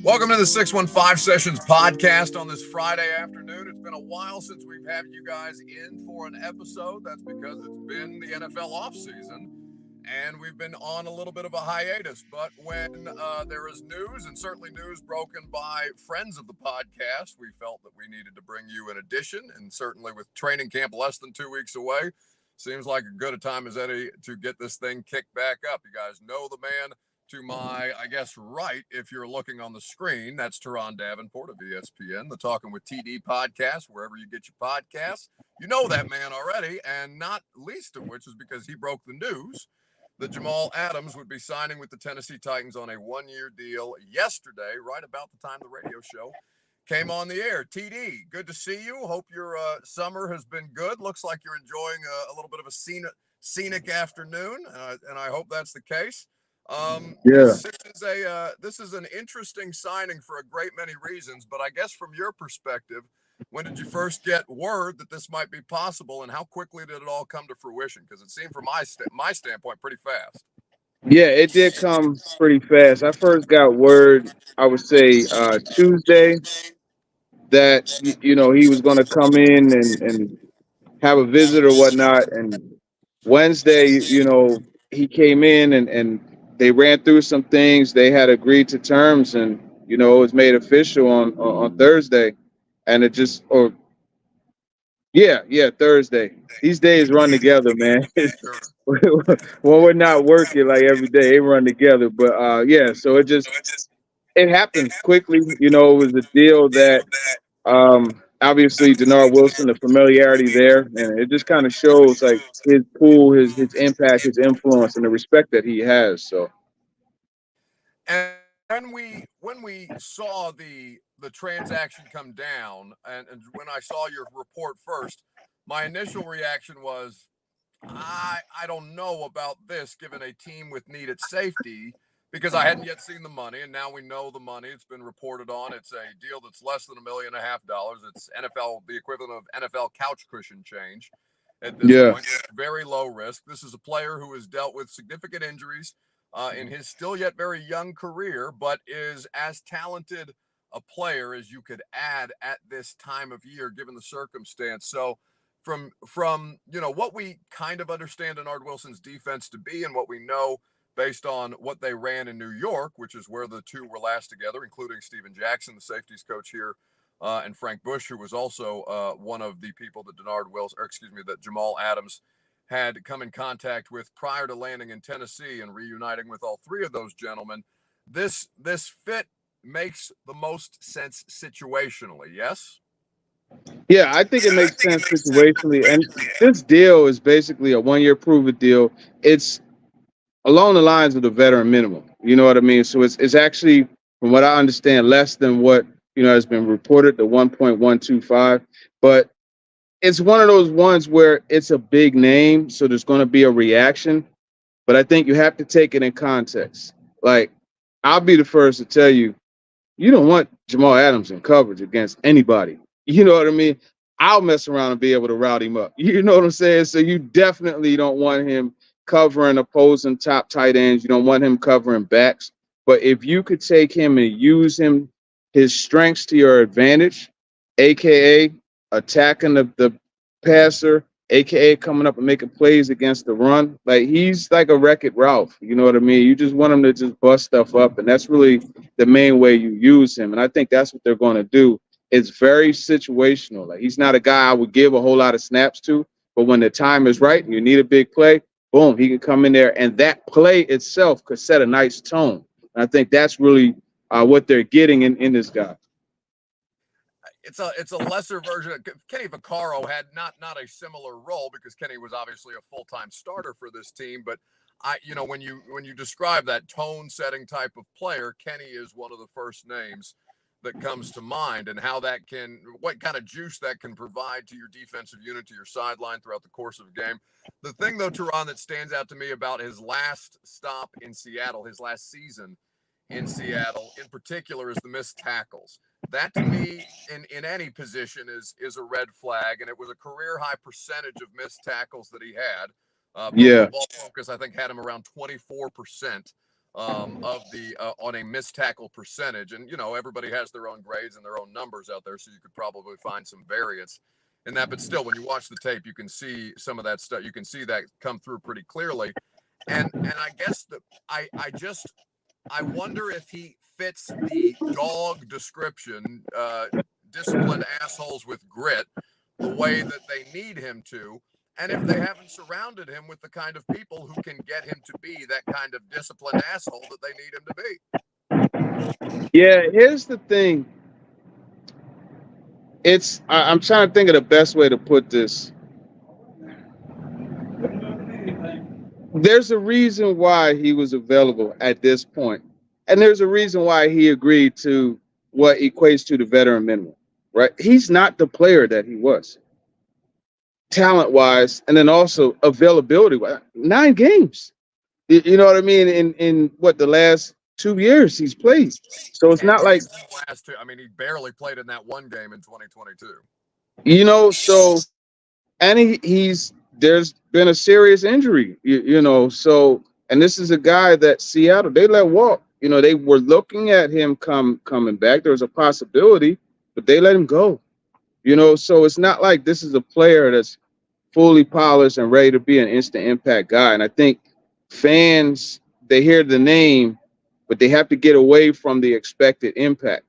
Welcome to the 615 Sessions podcast on this Friday afternoon. It's been a while since we've had you guys in for an episode. That's because it's been the NFL offseason, and we've been on a little bit of a hiatus. But when there is news, and certainly news broken by friends of the podcast, we felt that we needed to bring you an addition. And certainly with training camp less than 2 weeks away, seems like as good a time as any to get this thing kicked back up. You guys know the man to my, I guess, right, if you're looking on the screen. That's Teron Davenport of ESPN, the Talking with TD podcast, wherever you get your podcasts. You know that man already, and not least of which is because he broke the news that Jamal Adams would be signing with the Tennessee Titans on a one-year deal yesterday, right about the time the radio show came on the air. TD, good to see you. Hope your summer has been good. Looks like you're enjoying a little bit of a scenic afternoon, and I hope that's the case. Yeah. This is an interesting signing for a great many reasons, but I guess from your perspective, when did you first get word that this might be possible, and how quickly did it all come to fruition? Because it seemed from my standpoint pretty fast. Yeah, it did come pretty fast. I first got word, I would say Tuesday, that he was going to come in and have a visit or whatnot. And Wednesday, he came in and they ran through some things. They had agreed to terms, and it was made official on Thursday. And it just, or yeah, Thursday. These days run together, man. When we're not working like every day, they run together. But yeah, so it happened quickly. It was a deal that obviously Denard Wilson, the familiarity there, and it just kind of shows like his pool, his impact, his influence, and the respect that he has. So And when we saw the transaction come down, and when I saw your report first, my initial reaction was, I don't know about this, given a team with needed safety, because I hadn't yet seen the money, and now we know the money. It's been reported on. It's a deal that's less than $1.5 million. It's NFL, the equivalent of NFL couch cushion change at this yeah, point. It's very low risk. This is a player who has dealt with significant injuries in his still yet very young career, but is as talented a player as you could add at this time of year, given the circumstance. So from what we kind of understand Denard Wilson's defense to be, and what we know based on what they ran in New York, which is where the two were last together, including Steven Jackson, the safeties coach here, and Frank Bush, who was also one of the people that that Jamal Adams had come in contact with prior to landing in Tennessee and reuniting with all three of those gentlemen. This fit makes the most sense situationally. Yes. yeah, I think it makes sense situationally. And this deal is basically a 1 year prove it deal. It's along the lines of the veteran minimum. You know what I mean? So it's actually, from what I understand, less than what has been reported, the 1.125. But it's one of those ones where it's a big name, so there's going to be a reaction. But I think you have to take it in context. Like, I'll be the first to tell you, you don't want Jamal Adams in coverage against anybody. You know what I mean? I'll mess around and be able to route him up. You know what I'm saying? So you definitely don't want him covering opposing top tight ends. You don't want him covering backs. But if you could take him and use his strengths to your advantage, aka attacking the passer, aka coming up and making plays against the run, like he's like a Wreck-It Ralph. You know what I mean? You just want him to just bust stuff up, and that's really the main way you use him. And I think that's what they're going to do. It's very situational. Like, he's not a guy I would give a whole lot of snaps to, but when the time is right and you need a big play, boom, he can come in there, and that play itself could set a nice tone. And I think that's really what they're getting in this guy. It's a lesser version of Kenny Vaccaro. Had not a similar role, because Kenny was obviously a full-time starter for this team, but when you describe that tone setting type of player, Kenny is one of the first names that comes to mind, and what kind of juice that can provide to your defensive unit, to your sideline throughout the course of a game. The thing, though, Teron, that stands out to me about his last stop in Seattle, his last season in Seattle in particular, is the missed tackles. That, to me, in any position, is a red flag, and it was a career high percentage of missed tackles that he had. Pro Yeah. Football Focus, I think, had him around 24%. of the on a missed tackle percentage. And everybody has their own grades and their own numbers out there, so you could probably find some variance in that. But still, when you watch the tape, you can see some of that stuff. You can see that come through pretty clearly. And I guess I wonder if he fits the dog description, disciplined assholes with grit, the way that they need him to. And if they haven't surrounded him with the kind of people who can get him to be that kind of disciplined asshole that they need him to be. Yeah, here's the thing. I'm trying to think of the best way to put this. There's a reason why he was available at this point, and there's a reason why he agreed to what equates to the veteran minimum, right? He's not the player that he was, talent-wise, and then also availability-wise. 9 games, you know what I mean? In what, the last 2 years he's played, so it's not like last 2. I mean, he barely played in that one game in 2022. So, and he's there's been a serious injury, so, and this is a guy that Seattle, they let walk. They were looking at him coming back. There was a possibility, but they let him go. So it's not like this is a player that's fully polished and ready to be an instant impact guy. And I think fans, they hear the name, but they have to get away from the expected impact.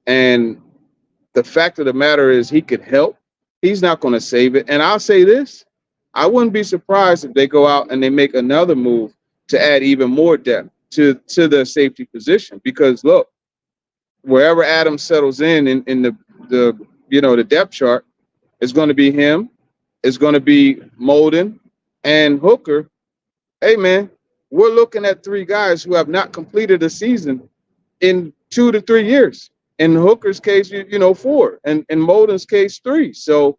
And the fact of the matter is he could help. He's not going to save it. And I'll say this, I wouldn't be surprised if they go out and they make another move to add even more depth to the safety position. Because look, wherever Adams settles in the depth chart, it's going to be him. It's going to be Molden and Hooker. Hey, man, we're looking at 3 guys who have not completed a season in 2 to 3 years. In Hooker's case, 4, and in Molden's case, 3. So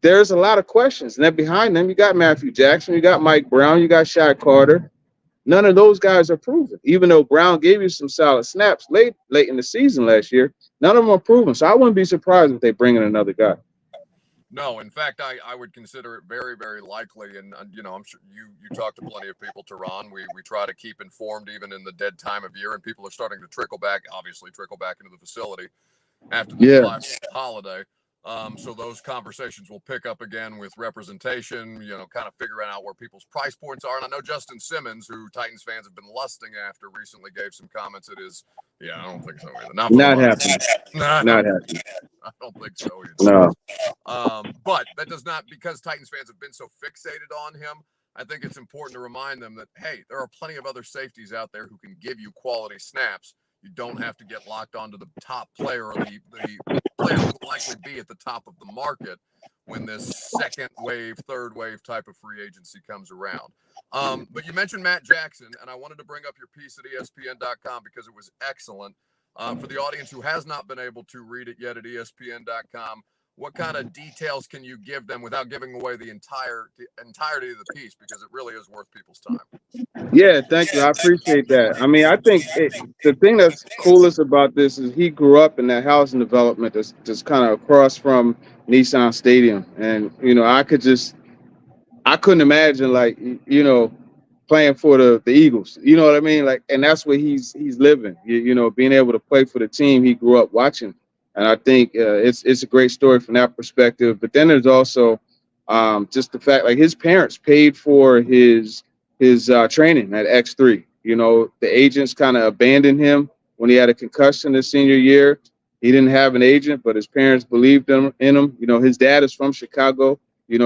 there's a lot of questions. And then behind them, you got Matthew Jackson, you got Mike Brown, you got Shaq Carter. None of those guys are proven. Even though Brown gave you some solid snaps late in the season last year, none of them are proven. So I wouldn't be surprised if they bring in another guy. No, in fact, I would consider it very, very likely. And, I'm sure you talk to plenty of people, Teron. We try to keep informed even in the dead time of year, and people are starting to trickle back into the facility after the July holiday. So those conversations will pick up again with representation, kind of figuring out where people's price points are. And I know Justin Simmons, who Titans fans have been lusting after, recently gave some comments. I don't think so either. Not happening. Not happening. I don't think so No. either. But that does not, because Titans fans have been so fixated on him, I think it's important to remind them that, hey, there are plenty of other safeties out there who can give you quality snaps. You don't have to get locked onto the top player or the player who will likely be at the top of the market when this second wave, third wave type of free agency comes around. But you mentioned Matt Jackson, and I wanted to bring up your piece at ESPN.com because it was excellent. For the audience who has not been able to read it yet at ESPN.com, what kind of details can you give them without giving away the entirety of the piece, because it really is worth people's time? Yeah, thank you. I appreciate that. I mean, I think the thing that's coolest about this is he grew up in that housing development that's just kind of across from Nissan Stadium. And, I couldn't imagine, like, playing for the Eagles. You know what I mean? Like, and that's where he's living, being able to play for the team he grew up watching. And I think it's a great story from that perspective. But then there's also just the fact, like, his parents paid for his training at X3. The agents kind of abandoned him when he had a concussion his senior year. He didn't have an agent, but his parents believed in him. His dad is from Chicago,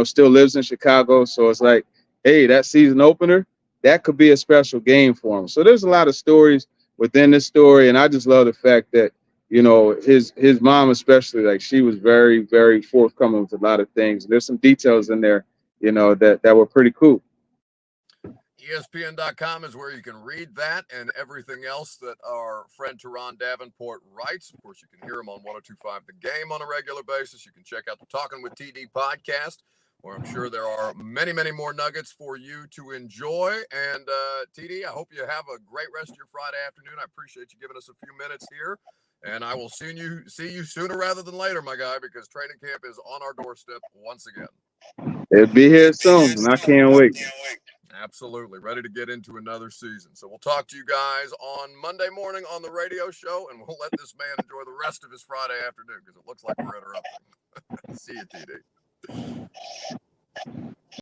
still lives in Chicago. So it's like, hey, that season opener, that could be a special game for him. So there's a lot of stories within this story. And I just love the fact that, his mom especially, like, she was very, very forthcoming with a lot of things. There's some details in there, that were pretty cool. ESPN.com is where you can read that and everything else that our friend Teron Davenport writes. Of course, you can hear him on 102.5 The Game on a regular basis. You can check out the Talking with TD podcast, where I'm sure there are many, many more nuggets for you to enjoy. And TD, I hope you have a great rest of your Friday afternoon. I appreciate you giving us a few minutes here. And I will see you sooner rather than later, my guy, because training camp is on our doorstep once again. It'll be here soon, and I can't wait. Absolutely. Ready to get into another season. So we'll talk to you guys on Monday morning on the radio show, and we'll let this man enjoy the rest of his Friday afternoon because it looks like we're interrupting. See you, TD.